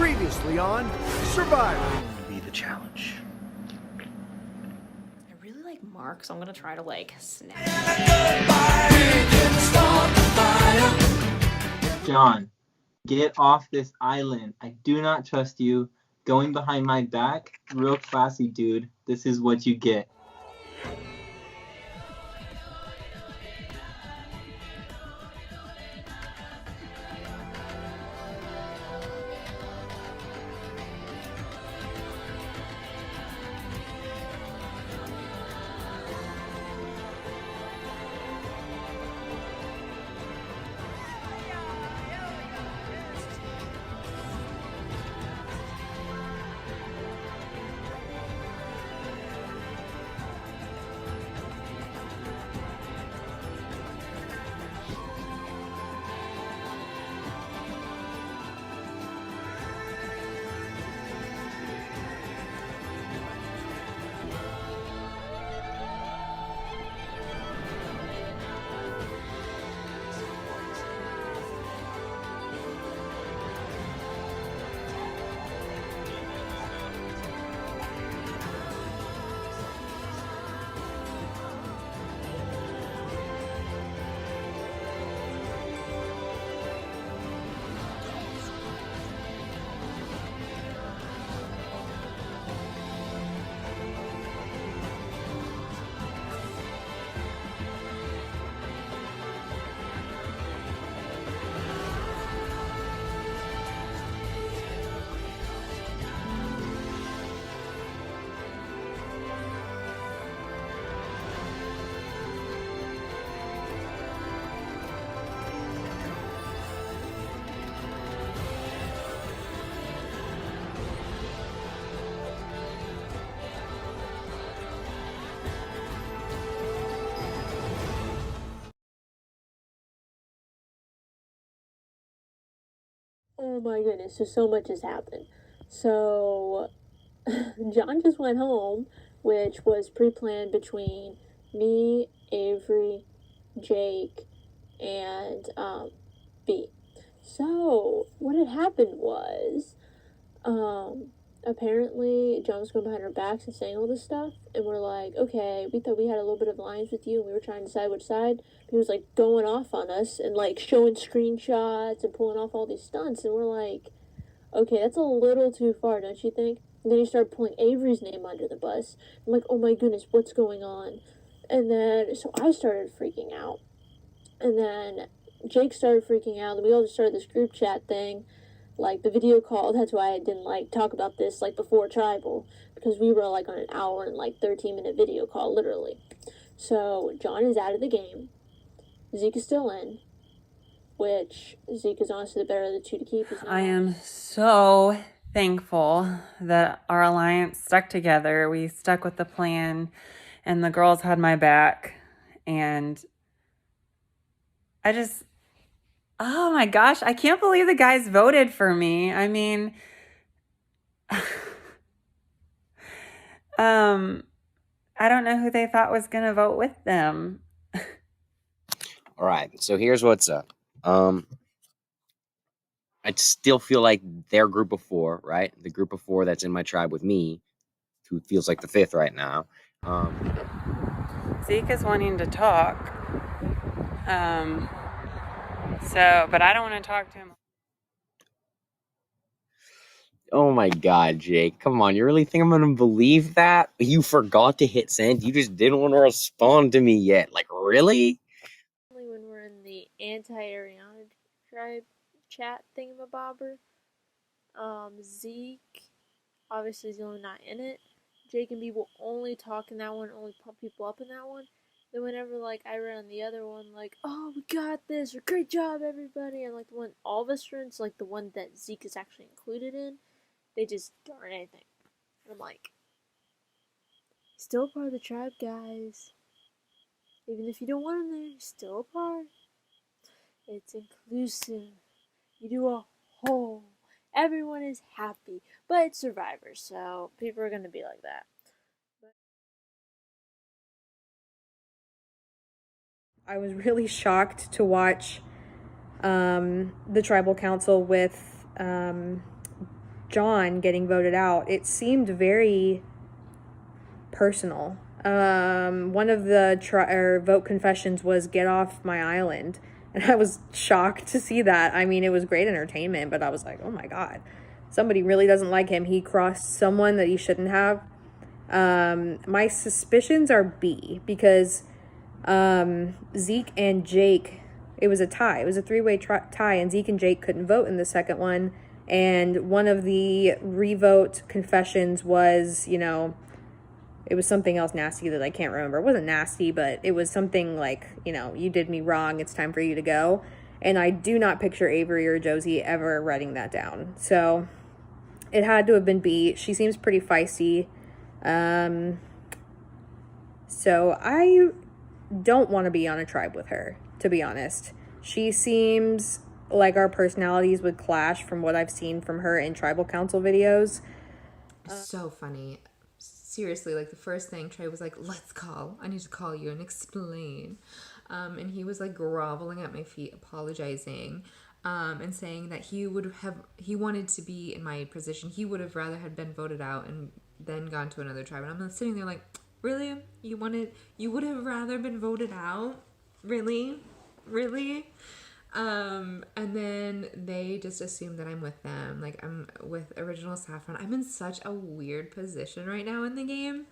Previously on Survivor. Be the challenge. I really like Mark, so I'm gonna try to like snap. John, get off this island. I do not trust you. Going behind my back, real classy, dude. This is what you get. Oh my goodness, so much has happened. So, John just went home, which was pre planned between me, Avery, Jake, and B. So, what had happened was, apparently John was going behind our backs and saying all this stuff, and we're like, okay, we thought we had a little bit of alliance with you, and we were trying to decide which side. He was like going off on us and like showing screenshots and pulling off all these stunts, and we're like, okay, that's a little too far, don't you think? And then he started pulling Avery's name under the bus. I'm like, oh my goodness, what's going on? And then, so I started freaking out. And then Jake started freaking out. And we all just started this group chat thing, like the video call. That's why I didn't like talk about this like before Tribal, because we were like on an hour and like 13-minute video call, literally. So John is out of the game. Zeke is still in, which Zeke is honestly the better of the two to keep. I am so thankful that our alliance stuck together. We stuck with the plan, and the girls had my back. And I just, oh my gosh, I can't believe the guys voted for me. I mean, I don't know who they thought was going to vote with them. All right, so here's what's up. I still feel like their group of four, right? The group of four that's in my tribe with me, who feels like the fifth right now. Zeke is wanting to talk. But I don't want to talk to him. Oh my God, Jake. Come on, you really think I'm going to believe that? You forgot to hit send? You just didn't want to respond to me yet. Like, really? When we're in the anti-Ariana tribe chat thingamabobber, Zeke obviously is the only not in it. Jake and B will only talk in that one, only pump people up in that one. Then whenever like I read on the other one, like, oh, we got this, or great job everybody, and like the one all of us are in, so like the one that Zeke is actually included in, they just don't write anything. And I'm like, still part of the tribe, guys. Even if you don't want them there, you're still a part. It's inclusive. You do a whole. Everyone is happy. But it's Survivor, so people are going to be like that. I was really shocked to watch the tribal council with John getting voted out, it seemed very personal. One of the vote confessions was "Get off my island," and I was shocked to see that. I mean, it was great entertainment, but I was like, oh my god, somebody really doesn't like him. He crossed someone that he shouldn't have. My suspicions are B, because Zeke and Jake, it was a tie. It was a three-way tie, and Zeke and Jake couldn't vote in the second one. And one of the revote confessions was, you know, it was something else nasty that I can't remember. It wasn't nasty, but it was something like, you know, you did me wrong, it's time for you to go. And I do not picture Avery or Josie ever writing that down. So it had to have been B. She seems pretty feisty. So I don't want to be on a tribe with her, to be honest. She seems like our personalities would clash from what I've seen from her in tribal council videos. So funny. Seriously, like the first thing Trey was like, let's call. I need to call you and explain. And he was like groveling at my feet, apologizing, and saying that he wanted to be in my position. He would have rather had been voted out and then gone to another tribe. And I'm sitting there like, really? You would have rather been voted out? Really? And then they just assume that I'm with them. Like, I'm with Original Saffron. I'm in such a weird position right now in the game.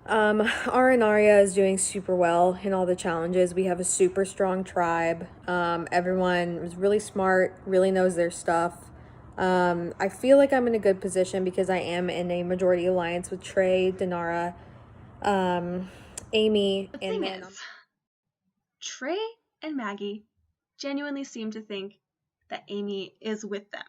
Arya is doing super well in all the challenges. We have a super strong tribe. Everyone is really smart, really knows their stuff. I feel like I'm in a good position because I am in a majority alliance with Trey, Denara, Amy, and then Trey and Maggie genuinely seem to think that Amy is with them.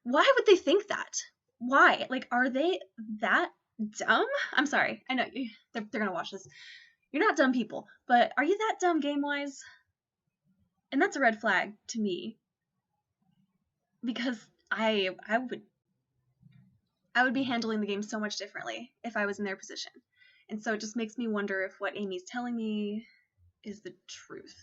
Why would they think that? Why? Like, are they that dumb? I'm sorry. I know they're gonna watch this. You're not dumb people, but are you that dumb game-wise? And that's a red flag to me, because I would be handling the game so much differently if I was in their position. And so it just makes me wonder if what Amy's telling me is the truth.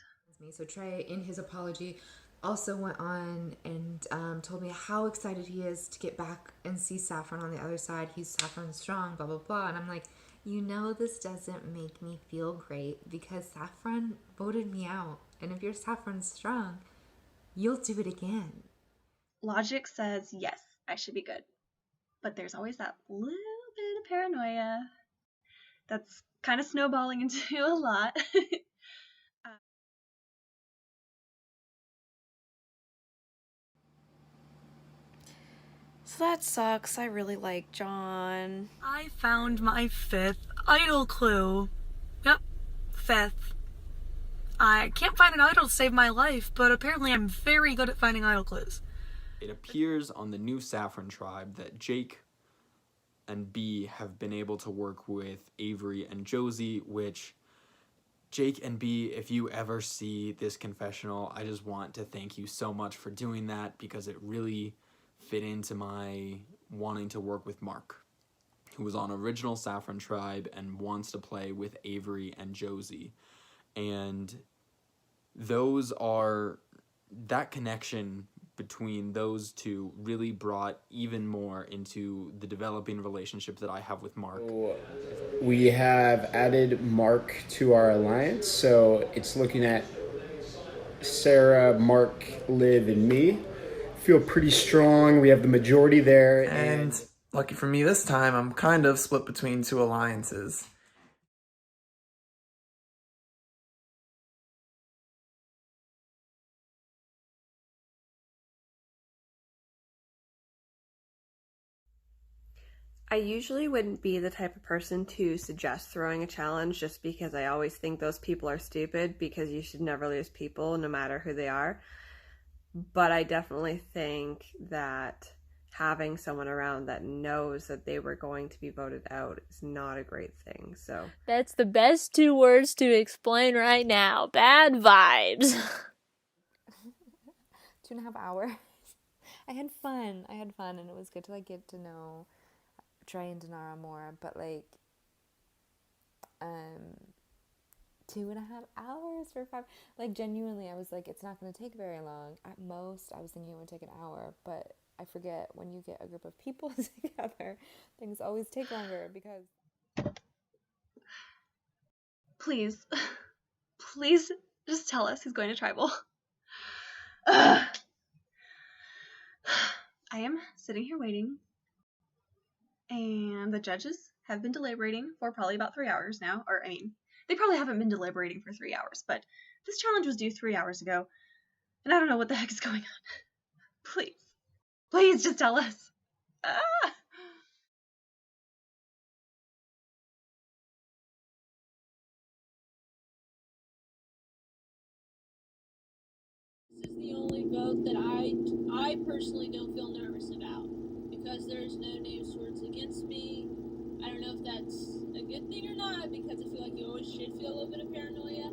So Trey, in his apology, also went on and told me how excited he is to get back and see Saffron on the other side. He's Saffron strong, blah, blah, blah. And I'm like, you know, this doesn't make me feel great because Saffron voted me out. And if you're Saffron strong, you'll do it again. Logic says, yes, I should be good. But there's always that little bit of paranoia that's kind of snowballing into a lot. So that sucks. I really like John. I found my 5th idol clue. Yep, 5th. I can't find an idol to save my life, but apparently I'm very good at finding idol clues. It appears on the new Saffron tribe that Jake and B have been able to work with Avery and Josie, which Jake and B, if you ever see this confessional, I just want to thank you so much for doing that because it really fit into my wanting to work with Mark, who was on Original Saffron tribe and wants to play with Avery and Josie. And that connection between those two really brought even more into the developing relationship that I have with Mark. We have added Mark to our alliance, so it's looking at Sarah, Mark, Liv, and me. Feel pretty strong. We have the majority there. And lucky for me this time, I'm kind of split between two alliances. I usually wouldn't be the type of person to suggest throwing a challenge just because I always think those people are stupid, because you should never lose people no matter who they are. But I definitely think that having someone around that knows that they were going to be voted out is not a great thing. So That's the best 2 words to explain right now. Bad vibes. 2.5 hours. I had fun, and it was good to like get to know Trey and Denara more, but like 2.5 hours for 5. Like, genuinely, I was like, it's not going to take very long. At most, I was thinking it would take an hour, but I forget when you get a group of people together, things always take longer because. Please, please just tell us he's going to tribal. Ugh. I am sitting here waiting, and the judges have been deliberating for probably about 3 hours now. Or, I mean, they probably haven't been deliberating for 3 hours, but this challenge was due 3 hours ago, and I don't know what the heck is going on. Please, please just tell us. Ah! This is the only vote that I personally don't feel nervous about because there's no name swords against me. I don't know if that's a good thing or not because I feel like you always should feel a little bit of paranoia.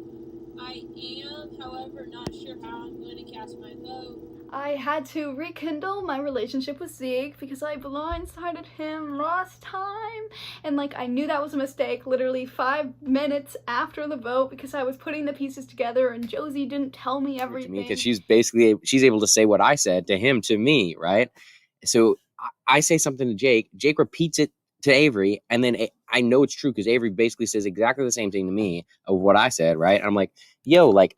I am, however, not sure how I'm going to cast my vote. I had to rekindle my relationship with Zeke because I blindsided him last time, and like I knew that was a mistake literally 5 minutes after the vote because I was putting the pieces together and Josie didn't tell me everything. Because she's able to say what I said to him to me, right? So I say something to Jake repeats it to Avery, and then I know it's true because Avery basically says exactly the same thing to me of what I said, right? And I'm like, yo, like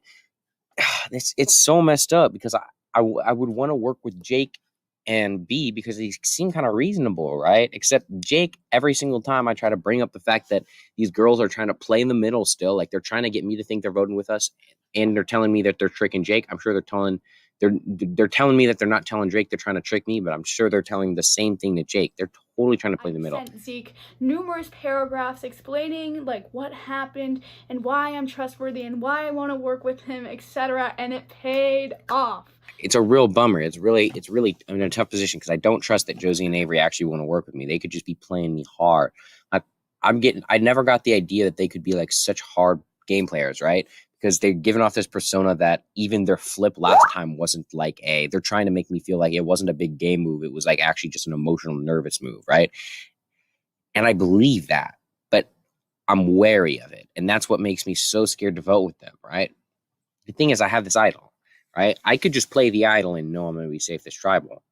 it's so messed up because I would want to work with Jake and B because they seem kind of reasonable, right? Except Jake, every single time I try to bring up the fact that these girls are trying to play in the middle still, like they're trying to get me to think they're voting with us, and they're telling me that they're tricking Jake. I'm sure they're telling me that they're not telling Jake, they're trying to trick me, but I'm sure they're telling the same thing to Jake. They're totally trying to play the middle. I sent Zeke numerous paragraphs explaining like what happened and why I'm trustworthy and why I want to work with him, etc., and it paid off. It's a real bummer. It's really I'm in a tough position because I don't trust that Josie and Avery actually want to work with me. They could just be playing me hard. I never got the idea that they could be like such hard game players, right? Because they're giving off this persona that even their flip last time wasn't like they're trying to make me feel like it wasn't a big game move. It was like actually just an emotional, nervous move, right? And I believe that, but I'm wary of it. And that's what makes me so scared to vote with them, right? The thing is, I have this idol, right? I could just play the idol and know I'm going to be safe this tribal.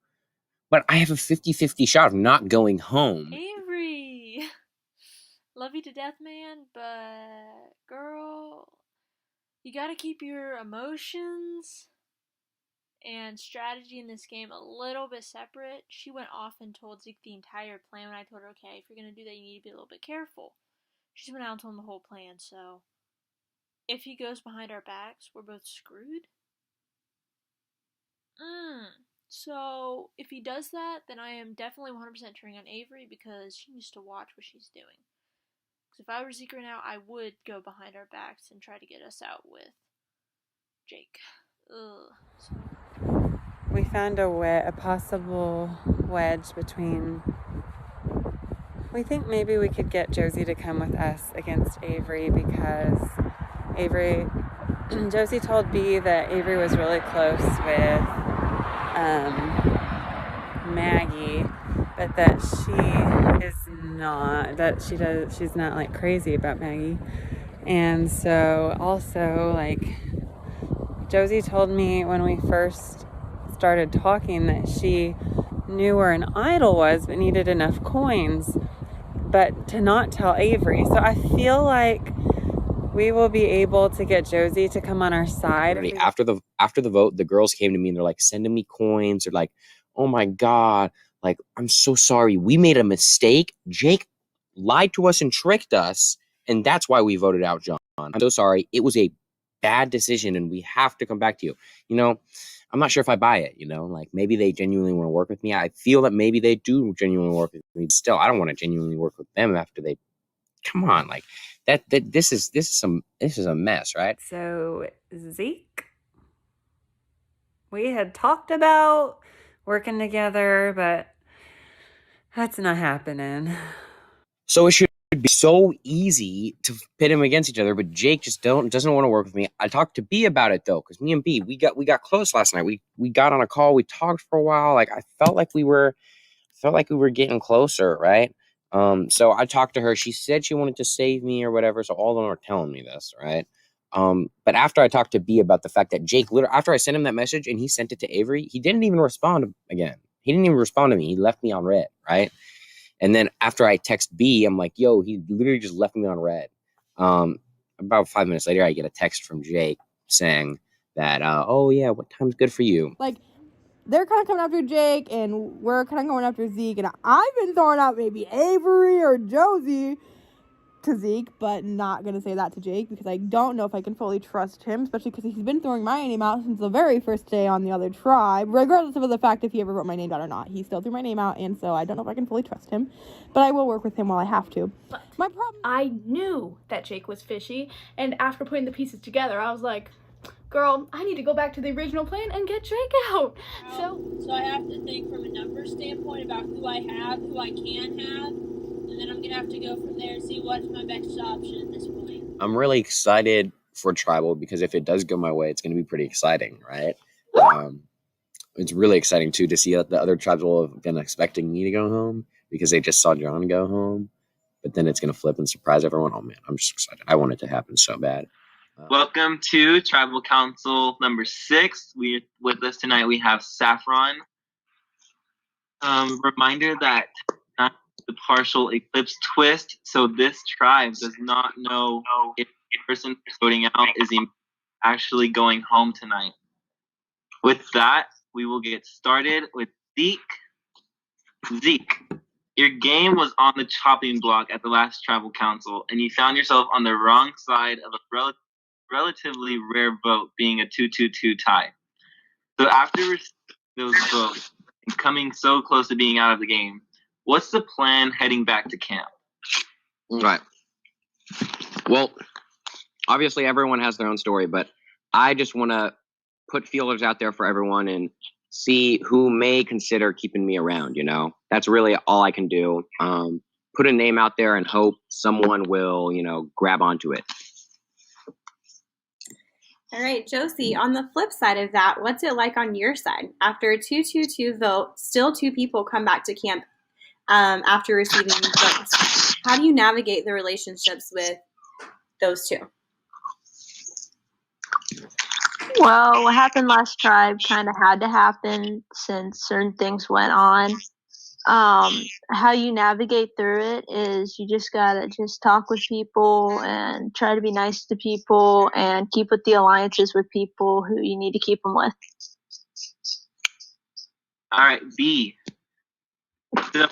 But I have a 50-50 shot of not going home. Avery! Love you to death, man, but girl, you gotta keep your emotions and strategy in this game a little bit separate. She went off and told Zeke the entire plan when I told her, okay, if you're gonna do that, you need to be a little bit careful. She went out and told him the whole plan, so if he goes behind our backs, we're both screwed. So if he does that, then I am definitely 100% turning on Avery because she needs to watch what she's doing. Because if I were Zeke right now, I would go behind our backs and try to get us out with Jake. We found a possible wedge between. We think maybe we could get Josie to come with us against Avery because Josie told B that Avery was really close with Maggie, but that she's not like crazy about Maggie. And so also like Josie told me when we first started talking that she knew where an idol was but needed enough coins, but to not tell Avery. So I feel like we will be able to get Josie to come on our side. After the vote, the girls came to me and they're like sending me coins. They're like, oh my God, like, I'm so sorry. We made a mistake. Jake lied to us and tricked us. And that's why we voted out John. I'm so sorry. It was a bad decision and we have to come back to you. You know, I'm not sure if I buy it, you know, like maybe they genuinely want to work with me. I feel that maybe they do genuinely work with me. Still, I don't want to genuinely work with them after they come on, like this is a mess, right? So Zeke, we had talked about working together, but that's not happening. So it should be so easy to pit them against each other, but Jake just doesn't want to work with me. I talked to B about it though, because me and B we got close last night. We got on a call, we talked for a while. Like I felt like we were getting closer, right? So I talked to her. She said she wanted to save me or whatever. So all of them are telling me this, right? But after I talked to B about the fact that Jake, literally, after I sent him that message and he sent it to Avery, he didn't even respond again. He didn't even respond to me. He left me on red, right? And then after I text B, I'm like, yo, he literally just left me on red. About 5 minutes later, I get a text from Jake saying that, oh yeah, what time's good for you? Like, they're kind of coming after Jake, and we're kind of going after Zeke, and I've been throwing out maybe Avery or Josie to Zeke, but not going to say that to Jake, because I don't know if I can fully trust him, especially because he's been throwing my name out since the very first day on the other tribe, regardless of the fact if he ever wrote my name down or not. He still threw my name out, and so I don't know if I can fully trust him, but I will work with him while I have to. But My problem... I knew that Jake was fishy, and after putting the pieces together, I was like, girl, I need to go back to the original plan and get Jake out. So I have to think from a numbers standpoint about who I have, who I can have, and then I'm gonna have to go from there and see what's my best option at this point. I'm really excited for tribal because if it does go my way, it's going to be pretty exciting, right? It's really exciting too to see that the other tribes will have been expecting me to go home because they just saw John go home, but then it's going to flip and surprise everyone. Oh man, I'm just excited. I want it to happen so bad. Welcome to Tribal Council number 6. With us tonight we have Saffron. Reminder that not the partial eclipse twist, so this tribe does not know if the person voting out is actually going home tonight. With that, we will get started with Zeke. Zeke, your game was on the chopping block at the last Tribal Council, and you found yourself on the wrong side of a relatively rare vote, being a 2-2-2 tie. So after receiving those votes and coming so close to being out of the game, what's the plan heading back to camp? Right. Well, obviously everyone has their own story, but I just want to put feelers out there for everyone and see who may consider keeping me around, you know? That's really all I can do. Put a name out there and hope someone will, grab onto it. All right, Josie, on the flip side of that, what's it like on your side? After a 2-2-2 vote, still 2 people come back to camp after receiving votes. How do you navigate the relationships with those 2? Well, what happened last tribe kind of had to happen since certain things went on. How you navigate through it is you just gotta talk with people and try to be nice to people and keep with the alliances with people who you need to keep them with. All right, B. So,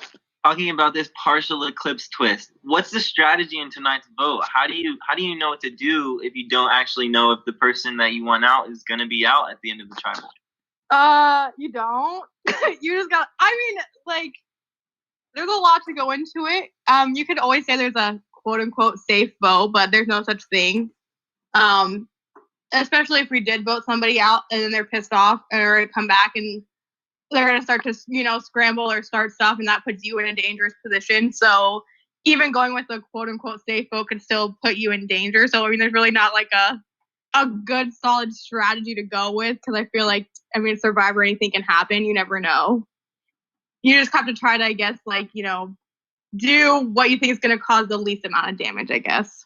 talking about this partial eclipse twist, what's the strategy in tonight's vote? How do you know what to do if you don't actually know if the person that you want out is gonna be out at the end of the tribal? You don't. You just got. I mean, like, there's a lot to go into it. You could always say there's a quote unquote safe vote, but there's no such thing. Especially if we did vote somebody out and then they're pissed off and are gonna come back and they're gonna start to, scramble or start stuff, and that puts you in a dangerous position. So even going with a quote unquote safe vote could still put you in danger. So I mean, there's really not like a good solid strategy to go with, because I feel like, Survivor, anything can happen. You never know. You just have to try to, I guess, do what you think is going to cause the least amount of damage, I guess.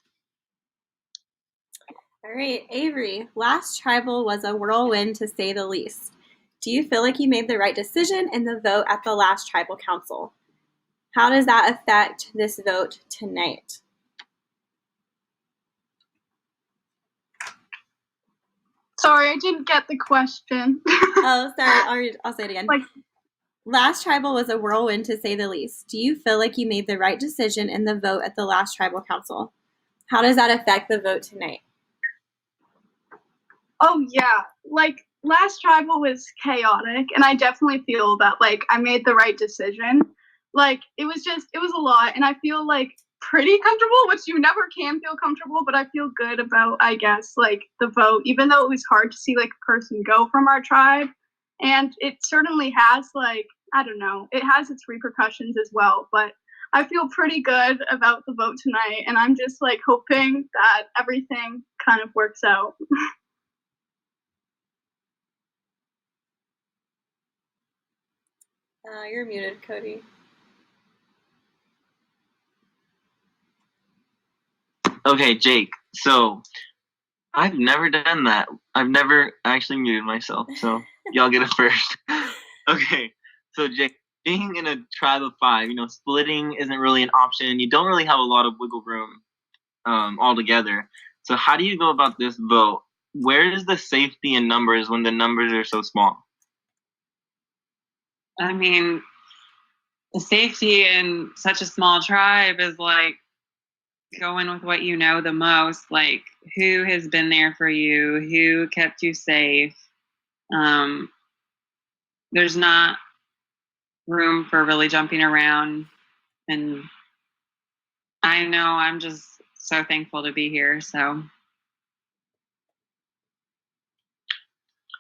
All right, Avery, last tribal was a whirlwind to say the least. Do you feel like you made the right decision in the vote at the last tribal council? How does that affect this vote tonight? Sorry, I didn't get the question. Oh, sorry. I'll say it again. Last tribal was a whirlwind to say the least. Do you feel like you made the right decision in the vote at the last tribal council? How does that affect the vote tonight? Oh, yeah. Last tribal was chaotic, and I definitely feel that, I made the right decision. It was a lot, and I feel, pretty comfortable, which you never can feel comfortable, but I feel good about, I guess, the vote, even though it was hard to see, a person go from our tribe. And it certainly has, I don't know, it has its repercussions as well, but I feel pretty good about the vote tonight, and I'm just, hoping that everything kind of works out. You're muted, Cody. Okay, Jake. So I've never done that. I've never actually muted myself. So y'all get it first. Okay. So Jake, being in a tribe of 5, splitting isn't really an option. You don't really have a lot of wiggle room altogether. So how do you go about this vote? Where is the safety in numbers when the numbers are so small? I mean, the safety in such a small tribe is like going with what you know the most, like who has been there for you, who kept you safe. There's not room for really jumping around, and I know I'm just so thankful to be here. So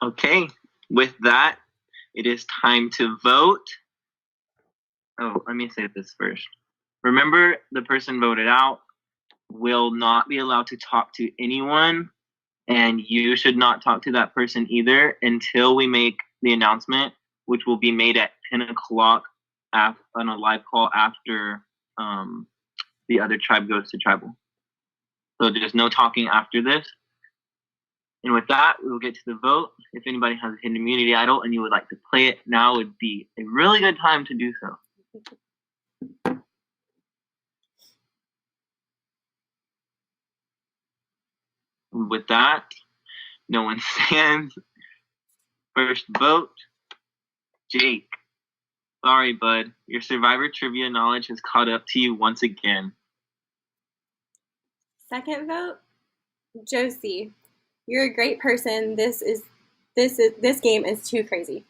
Okay. With that, it is time to vote. Oh, let me say this first. Remember, the person voted out will not be allowed to talk to anyone, and you should not talk to that person either until we make the announcement, which will be made at 10 o'clock on a live call after the other tribe goes to tribal. So there's no talking after this. And with that, we will get to the vote. If anybody has a hidden immunity idol and you would like to play it, now would be a really good time to do so. With that, no one stands. First vote, Jake. Sorry, bud. Your Survivor trivia knowledge has caught up to you once again. Second vote, Josie. You're a great person. This game is too crazy.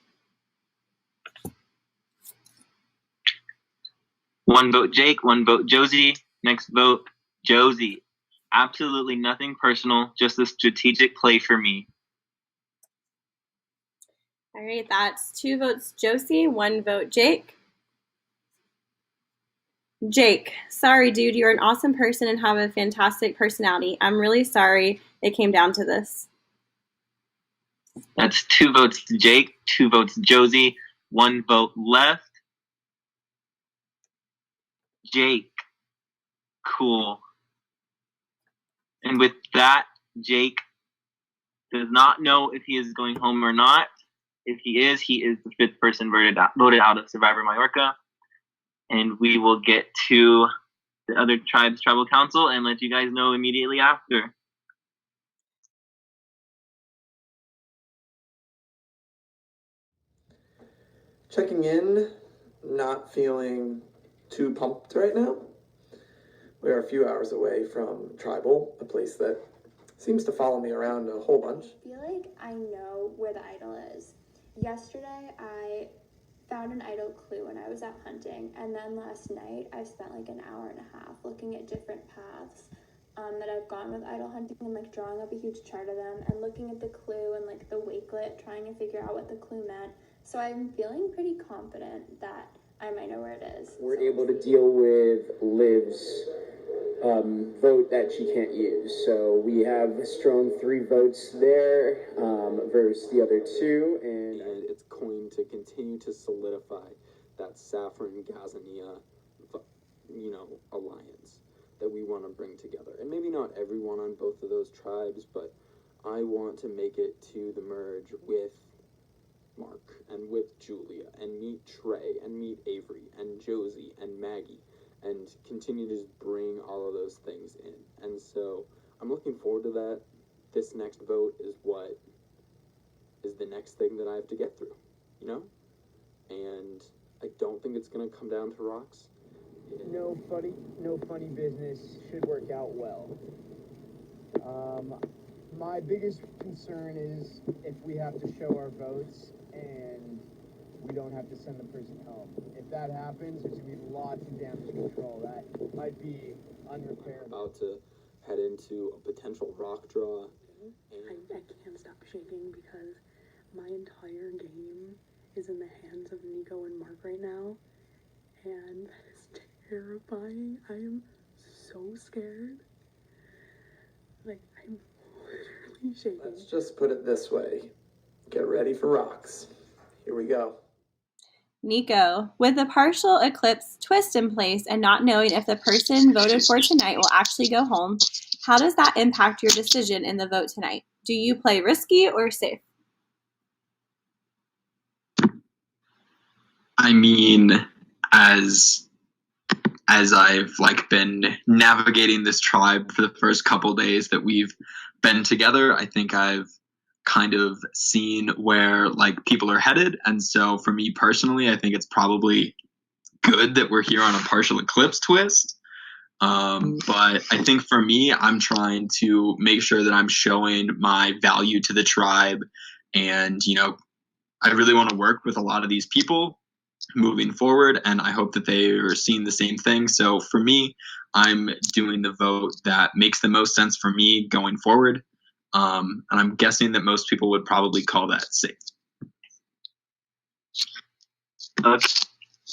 One vote, Jake. One vote, Josie. Next vote, Josie. Absolutely nothing personal, just a strategic play for me. All right, that's 2 votes, Josie. 1 vote, Jake. Jake, sorry, dude. You're an awesome person and have a fantastic personality. I'm really sorry it came down to this. That's 2 votes, Jake. 2 votes, Josie. 1 vote left. Jake. Cool. And with that, Jake does not know if he is going home or not. If he is the 5th person voted out of Survivor Mallorca. And we will get to the other tribes' tribal council and let you guys know immediately after. Checking in, not feeling too pumped right now. We are a few hours away from Tribal, a place that seems to follow me around a whole bunch. I feel like I know where the idol is. Yesterday, I found an idol clue when I was out hunting, and then last night, I spent like an hour and a half looking at different paths that I've gone with idol hunting and like drawing up a huge chart of them and looking at the clue and like the wakelet, trying to figure out what the clue meant. So I'm feeling pretty confident that I might know where it is. We're able to deal with Liv's vote that she can't use. So we have a strong 3 votes there versus the other 2. And it's coined to continue to solidify that Saffron-Gazania, alliance that we want to bring together. And maybe not everyone on both of those tribes, but I want to make it to the merge with Mark and with Julia and meet Trey and meet Avery and Josie and Maggie and continue to just bring all of those things in. And so I'm looking forward to that. This next vote is what is the next thing that I have to get through, And I don't think it's going to come down to rocks. No funny business. Should work out well. My biggest concern is if we have to show our votes and we don't have to send the person home. If that happens, there's going to be lots of damage control. That might be unrepairable. About to head into a potential rock draw. I can't stop shaking because my entire game is in the hands of Nico and Mark right now. And that is terrifying. I am so scared. Like, I'm literally shaking. Let's just put it this way. Get ready for rocks. Here we go. Nico, with the partial eclipse twist in place and not knowing if the person voted for tonight will actually go home, How does that impact your decision in the vote tonight? Do you play risky or safe? I mean, as I've been navigating this tribe for the first couple days that we've been together, I think I've kind of seen where people are headed. And so for me personally, I think it's probably good that we're here on a partial eclipse twist. But I think for me, I'm trying to make sure that I'm showing my value to the tribe. And, I really want to work with a lot of these people moving forward, and I hope that they are seeing the same thing. So for me, I'm doing the vote that makes the most sense for me going forward. And I'm guessing that most people would probably call that safe.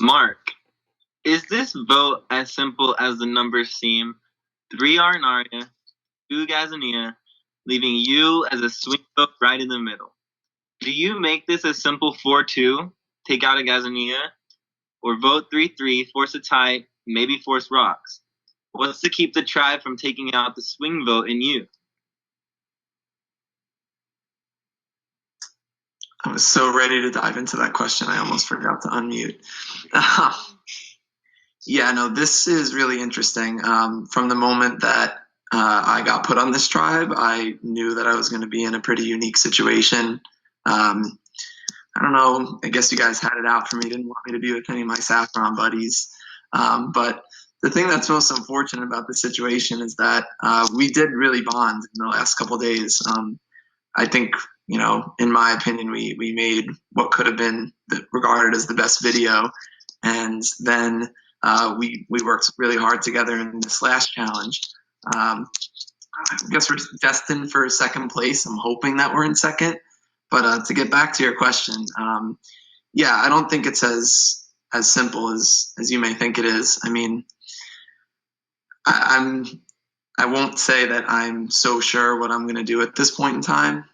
Mark, is this vote as simple as the numbers seem? 3 are in Arya, 2 Gazania, leaving you as a swing vote right in the middle. Do you make this a simple 4-2, take out a Gazania, or vote 3-3, force a tie, maybe force rocks? What's to keep the tribe from taking out the swing vote in you? I was so ready to dive into that question, I almost forgot to unmute. Yeah, no, this is really interesting. From the moment that I got put on this tribe, I knew that I was going to be in a pretty unique situation. I don't know, I guess you guys had it out for me, didn't want me to be with any of my Saffron buddies. But the thing that's most unfortunate about this situation is that we did really bond in the last couple of days. I think, in my opinion, we made what could have been regarded as the best video. And then we worked really hard together in this last challenge. I guess we're destined for second place. I'm hoping that we're in second. But to get back to your question, yeah, I don't think it's as simple as you may think it is. I mean, I won't say that I'm so sure what I'm going to do at this point in time.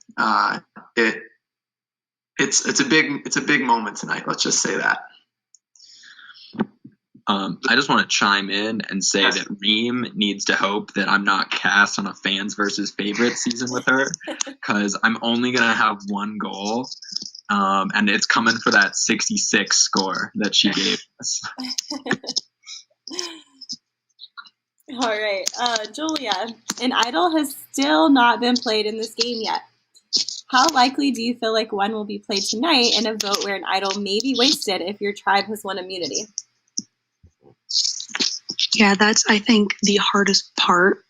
It's a big moment tonight. Let's just say that. I just want to chime in and say that Reem needs to hope that I'm not cast on a fans versus favorites season with her, because I'm only going to have one goal, and it's coming for that 66 score that she gave us. All right, Julia, an idol has still not been played in this game yet. How likely do you feel like one will be played tonight in a vote where an idol may be wasted if your tribe has won immunity? Yeah, that's, I think, the hardest part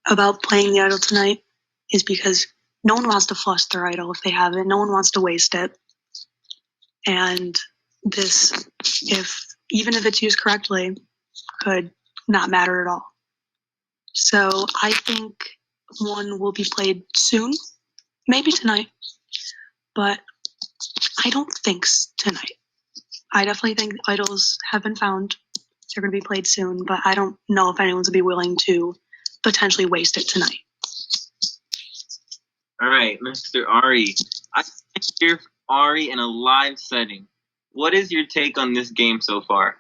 about playing the idol tonight is because no one wants to flush their idol if they have it. No one wants to waste it. And this, even if it's used correctly, could not matter at all. So I think one will be played soon, maybe tonight, but I don't think tonight. I definitely think idols have been found. They're going to be played soon, but I don't know if anyone's going to be willing to potentially waste it tonight. All right, Mr. Ari. I hear Ari in a live setting. What is your take on this game so far?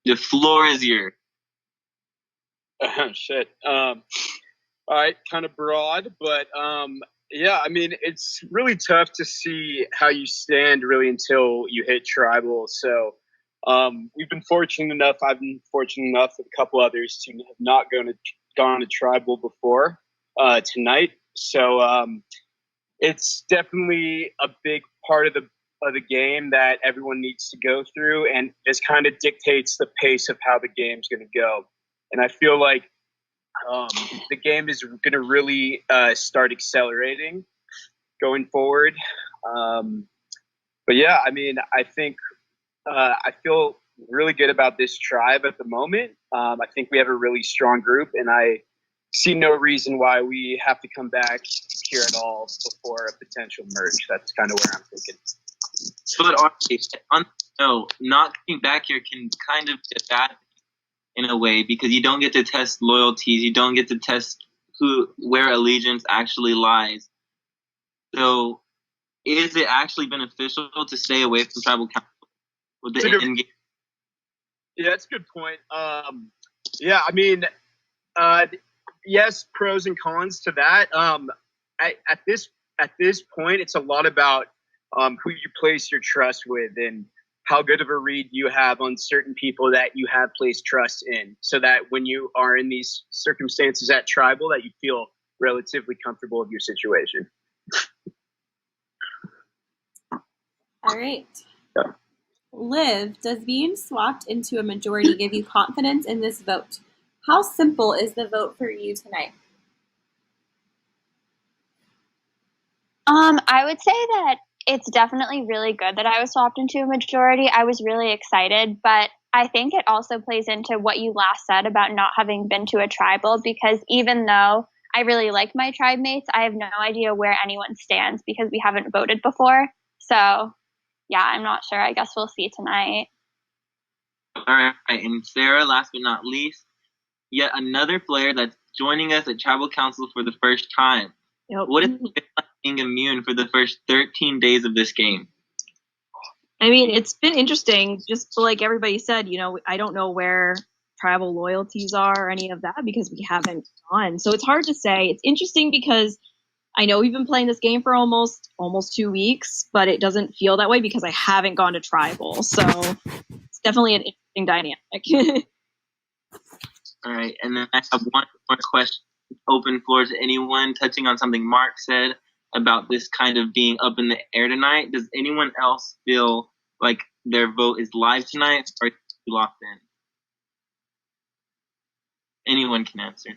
The floor is yours. Shit. All right, kind of broad, but yeah, I mean, it's really tough to see how you stand really until you hit tribal. So we've been fortunate enough, I've been fortunate enough with a couple others to have not gone to tribal before tonight. So it's definitely a big part of the game that everyone needs to go through, and just kind of dictates the pace of how the game's going to go. And I feel like the game is going to really start accelerating going forward. But yeah, I mean, I think I feel really good about this tribe at the moment. I think we have a really strong group, and I see no reason why we have to come back here at all before a potential merge. That's kind of where I'm thinking. But not coming back here can kind of be a bad thing in a way, because you don't get to test loyalties, you don't get to test where allegiance actually lies. So, is it actually beneficial to stay away from tribal council with the end game? Yeah, that's a good point. Yeah, I mean, yes, pros and cons to that. At this point, it's a lot about who you place your trust with and how good of a read you have on certain people that you have placed trust in, so that when you are in these circumstances at tribal, that you feel relatively comfortable with your situation. All right. Liv, does being swapped into a majority give you confidence in this vote? How simple is the vote for you tonight? I would say that it's definitely really good that I was swapped into a majority. I was really excited, but I think it also plays into what you last said about not having been to a tribal, because even though I really like my tribe mates, I have no idea where anyone stands because we haven't voted before. So, yeah, I'm not sure. I guess we'll see tonight. All right, and Sarah, last but not least, yet another player that's joining us at Tribal Council for the first time. Yep. What is it like being immune for the first 13 days of this game? I mean, it's been interesting, just like everybody said, you know, I don't know where tribal loyalties are or any of that because we haven't gone. So it's hard to say. It's interesting because I know we've been playing this game for almost 2 weeks, but it doesn't feel that way because I haven't gone to tribal. So it's definitely an interesting dynamic. All right, and then I have one more question. Open floor to anyone, touching on something Mark said about this kind of being up in the air tonight. Does anyone else feel like their vote is live tonight, or are you locked in? Anyone can answer.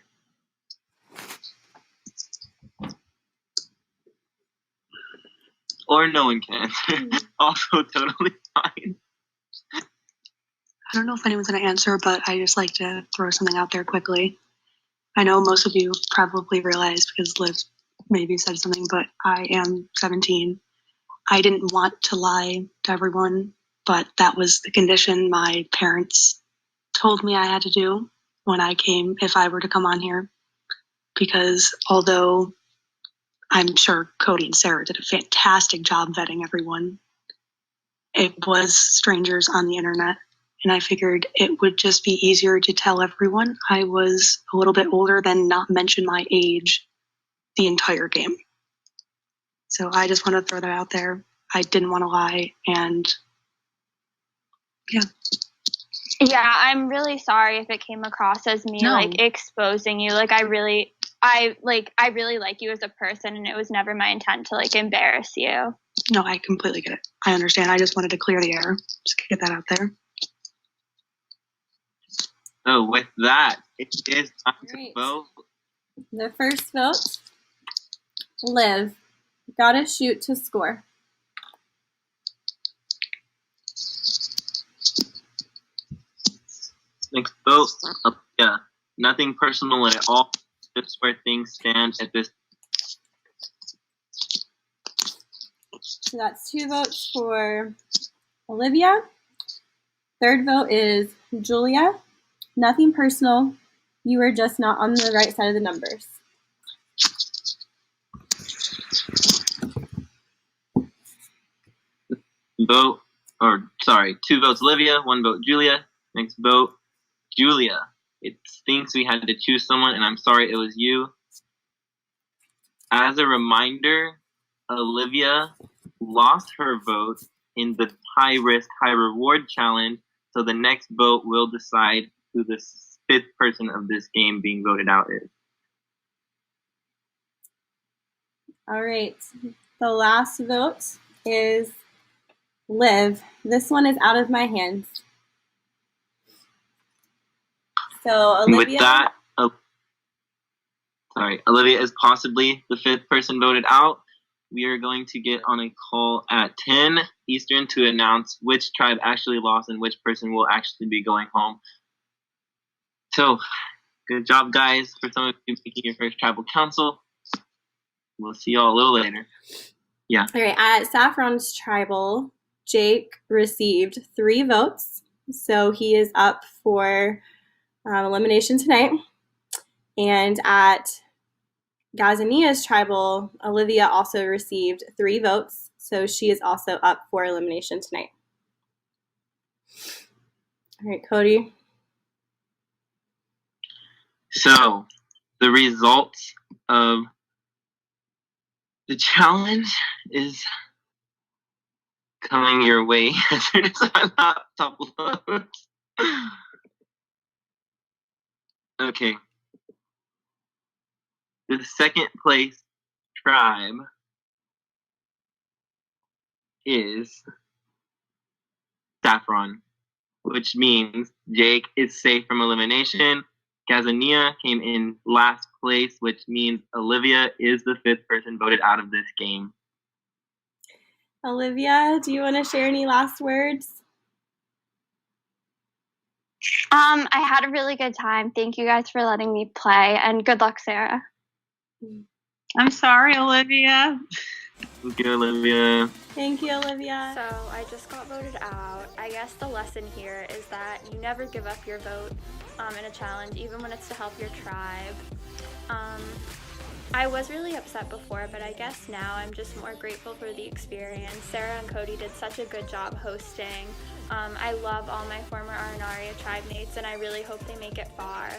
Or no one can answer. Also totally fine. I don't know if anyone's going to answer, but I just like to throw something out there quickly. I know most of you probably realize because Liv maybe said something, but I am 17. I didn't want to lie to everyone, but that was the condition my parents told me I had to do when I came, if I were to come on here. Because although I'm sure Cody and Sarah did a fantastic job vetting everyone, it was strangers on the internet. And I figured it would just be easier to tell everyone I was a little bit older than not mention my age the entire game. So I just want to throw that out there. I didn't want to lie, and yeah. Yeah, I'm really sorry if it came across as me like exposing you. Like I really like you as a person, and it was never my intent to like embarrass you. No, I completely get it. I understand. I just wanted to clear the air. Just get that out there. So with that, it is time to vote. The first vote, Liv, gotta shoot to score. Next vote, yeah, nothing personal at all. Just where things stand at this. So that's 2 votes for Olivia. Third vote is Julia. Nothing personal. You were just not on the right side of the numbers. Vote, or sorry, 2 votes Olivia, 1 vote Julia. Next vote, Julia. It stinks we had to choose someone, and I'm sorry it was you. As a reminder, Olivia lost her vote in the high risk, high reward challenge, so the next vote will decide who the 5th person of this game being voted out is. All right. The last vote is Liv. This one is out of my hands. So Olivia. With that, Olivia is possibly the 5th person voted out. We are going to get on a call at 10 Eastern to announce which tribe actually lost and which person will actually be going home. So, good job, guys, for some of you making your first tribal council. We'll see y'all a little later. Yeah. All right. At Saffron's tribal, Jake received 3 votes. So he is up for elimination tonight. And at Gazania's tribal, Olivia also received 3 votes. So she is also up for elimination tonight. All right, Cody. So, the results of the challenge is coming your way as soon as my laptop loads. Okay. The second place tribe is Saffron, which means Jake is safe from elimination. Gazania came in last place, which means Olivia is the 5th person voted out of this game. Olivia, do you want to share any last words? I had a really good time. Thank you guys for letting me play, and good luck, Sarah. I'm sorry, Olivia. Thank you, Olivia. Thank you, Olivia. So I just got voted out. I guess the lesson here is that you never give up your vote in a challenge, even when it's to help your tribe. I was really upset before, but I guess now I'm just more grateful for the experience. Sarah and Cody did such a good job hosting. I love all my former Arenaria tribe mates, and I really hope they make it far.